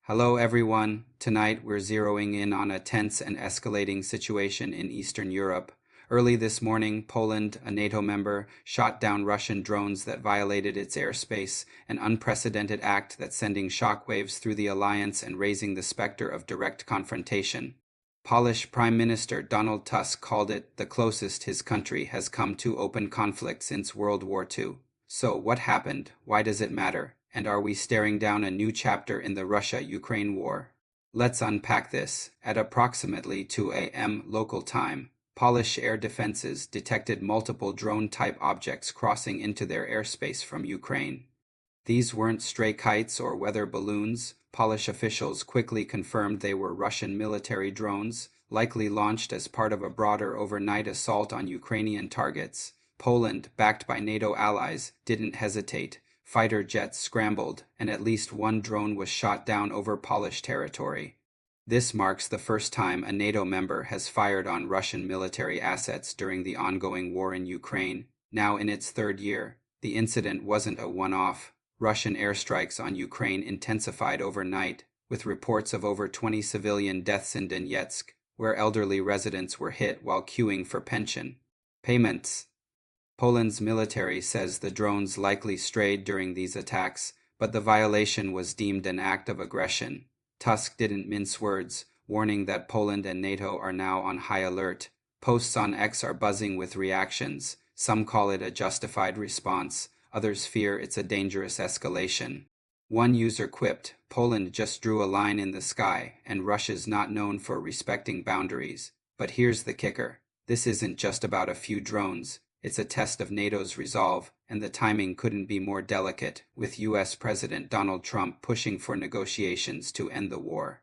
Hello, everyone. Tonight we're zeroing in on a tense and escalating situation in Eastern Europe. Early this morning, Poland, a NATO member, shot down Russian drones that violated its airspace, an unprecedented act that's sending shockwaves through the alliance and raising the specter of direct confrontation. Polish Prime Minister Donald Tusk called it the closest his country has come to open conflict since World War II. So, what happened? Why does it matter? And are we staring down a new chapter in the Russia-Ukraine war? Let's unpack this. At approximately 2 a.m. local time, Polish air defenses detected multiple drone-type objects crossing into their airspace from Ukraine. These weren't stray kites or weather balloons. Polish officials quickly confirmed they were Russian military drones, likely launched as part of a broader overnight assault on Ukrainian targets. Poland, backed by NATO allies, didn't hesitate. Fighter jets scrambled, and at least one drone was shot down over Polish territory. This marks the first time a NATO member has fired on Russian military assets during the ongoing war in Ukraine, now in its third year. The incident wasn't a one-off. Russian airstrikes on Ukraine intensified overnight, with reports of over 20 civilian deaths in Donetsk, where elderly residents were hit while queuing for pension payments. Poland's military says the drones likely strayed during these attacks, but the violation was deemed an act of aggression. Tusk didn't mince words, warning that Poland and NATO are now on high alert. Posts on X are buzzing with reactions. Some call it a justified response. Others fear it's a dangerous escalation. One user quipped, "Poland just drew a line in the sky, and Russia's not known for respecting boundaries." But here's the kicker. This isn't just about a few drones. It's a test of NATO's resolve, and the timing couldn't be more delicate, with US President Donald Trump pushing for negotiations to end the war.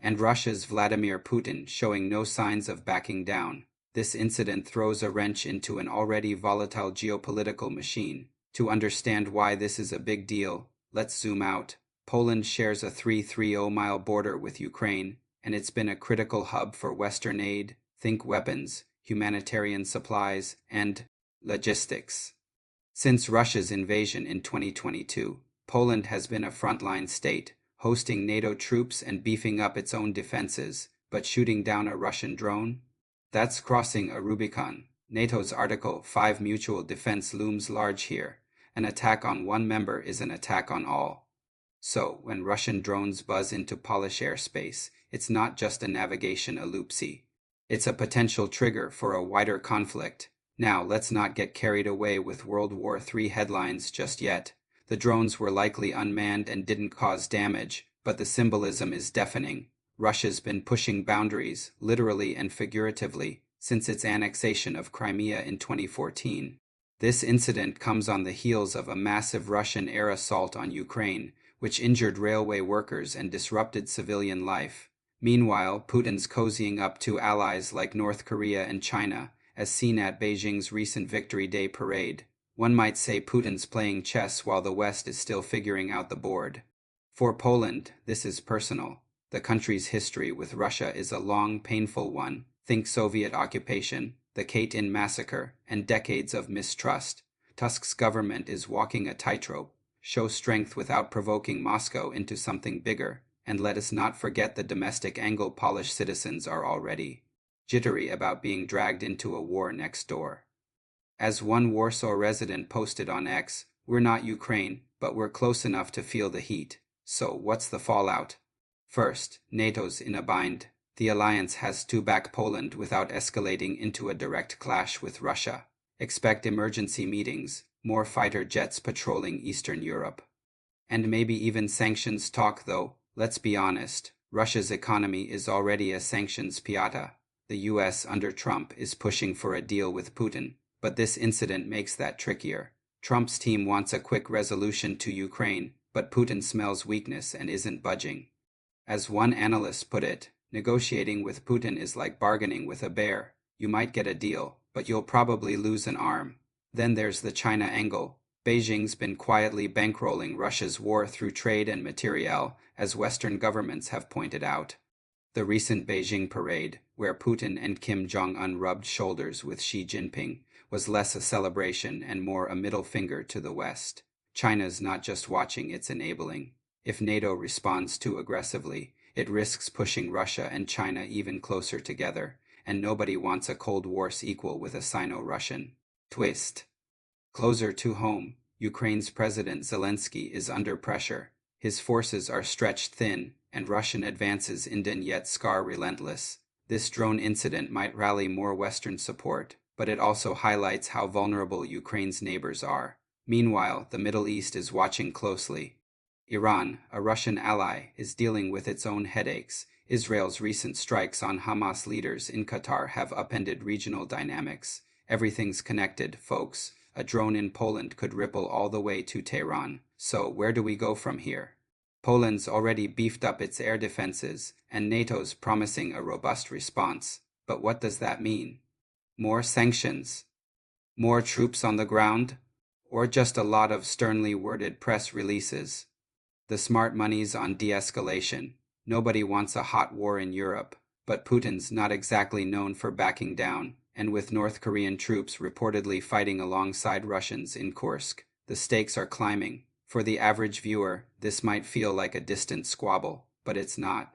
And Russia's Vladimir Putin showing no signs of backing down. This incident throws a wrench into an already volatile geopolitical machine. To understand why this is a big deal, let's zoom out. Poland shares a 330-mile border with Ukraine, and it's been a critical hub for Western aid, think weapons, humanitarian supplies, and logistics. Since Russia's invasion in 2022, Poland has been a frontline state, hosting NATO troops and beefing up its own defenses, but shooting down a Russian drone? That's crossing a Rubicon. NATO's Article 5 mutual defense looms large here. An attack on one member is an attack on all. So, when Russian drones buzz into Polish airspace, it's not just a navigation ellipse. It's a potential trigger for a wider conflict. Now, let's not get carried away with World War III headlines just yet. The drones were likely unmanned and didn't cause damage, but the symbolism is deafening. Russia's been pushing boundaries, literally and figuratively, since its annexation of Crimea in 2014. This incident comes on the heels of a massive Russian air assault on Ukraine, which injured railway workers and disrupted civilian life. Meanwhile, Putin's cozying up to allies like North Korea and China, as seen at Beijing's recent Victory Day parade. One might say Putin's playing chess while the West is still figuring out the board. For Poland, this is personal. The country's history with Russia is a long, painful one. Think Soviet occupation, the Katyn massacre, and decades of mistrust. Tusk's government is walking a tightrope. Show strength without provoking Moscow into something bigger. And let us not forget the domestic angle Polish citizens are already jittery about being dragged into a war next door. As one Warsaw resident posted on X, "We're not Ukraine, but we're close enough to feel the heat." So what's the fallout? First, NATO's in a bind. The alliance has to back Poland without escalating into a direct clash with Russia. Expect emergency meetings, more fighter jets patrolling Eastern Europe. And maybe even sanctions talk, though. Let's be honest, Russia's economy is already a sanctions piata. The US under Trump is pushing for a deal with Putin, but this incident makes that trickier. Trump's team wants a quick resolution to Ukraine, but Putin smells weakness and isn't budging. As one analyst put it, negotiating with Putin is like bargaining with a bear. You might get a deal, but you'll probably lose an arm. Then there's the China angle. Beijing's been quietly bankrolling Russia's war through trade and materiel, as Western governments have pointed out. The recent Beijing parade, where Putin and Kim Jong-un rubbed shoulders with Xi Jinping, was less a celebration and more a middle finger to the West. China's not just watching, it's enabling. If NATO responds too aggressively, it risks pushing Russia and China even closer together, and nobody wants a Cold War sequel with a Sino-Russian twist. Closer to home, Ukraine's President Zelensky is under pressure. His forces are stretched thin, and Russian advances in Donetsk are relentless. This drone incident might rally more Western support, but it also highlights how vulnerable Ukraine's neighbors are. Meanwhile, the Middle East is watching closely. Iran, a Russian ally, is dealing with its own headaches. Israel's recent strikes on Hamas leaders in Qatar have upended regional dynamics. Everything's connected, folks. A drone in Poland could ripple all the way to Tehran. So where do we go from here? Poland's already beefed up its air defenses, and NATO's promising a robust response. But what does that mean? More sanctions? More troops on the ground? Or just a lot of sternly worded press releases? The smart money's on de-escalation. Nobody wants a hot war in Europe, but Putin's not exactly known for backing down, and with North Korean troops reportedly fighting alongside Russians in Kursk, the stakes are climbing. For the average viewer, this might feel like a distant squabble, but it's not.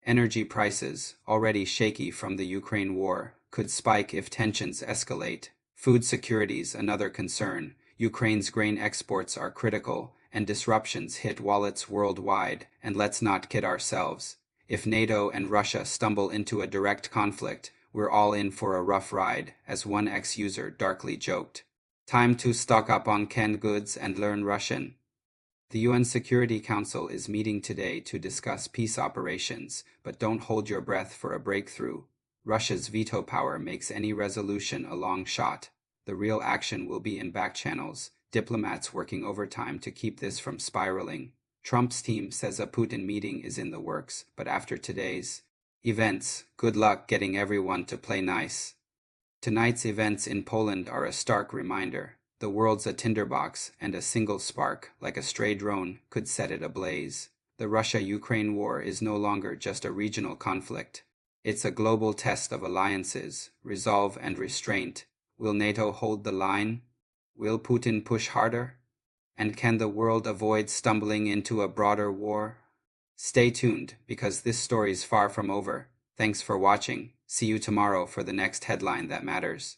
Energy prices, already shaky from the Ukraine war, could spike if tensions escalate. Food security's another concern. Ukraine's grain exports are critical, and disruptions hit wallets worldwide, and let's not kid ourselves. If NATO and Russia stumble into a direct conflict, we're all in for a rough ride, as one ex-user darkly joked. Time to stock up on canned goods and learn Russian. The UN Security Council is meeting today to discuss peace operations, but don't hold your breath for a breakthrough. Russia's veto power makes any resolution a long shot. The real action will be in back channels, diplomats working overtime to keep this from spiraling. Trump's team says a Putin meeting is in the works, but after today's events, good luck getting everyone to play nice. Tonight's events in Poland are a stark reminder. The world's a tinderbox, and a single spark, like a stray drone, could set it ablaze. The Russia-Ukraine war is no longer just a regional conflict. It's a global test of alliances, resolve and restraint. Will NATO hold the line? Will Putin push harder? And can the world avoid stumbling into a broader war? Stay tuned, because this story's far from over. Thanks for watching. See you tomorrow for the next headline that matters.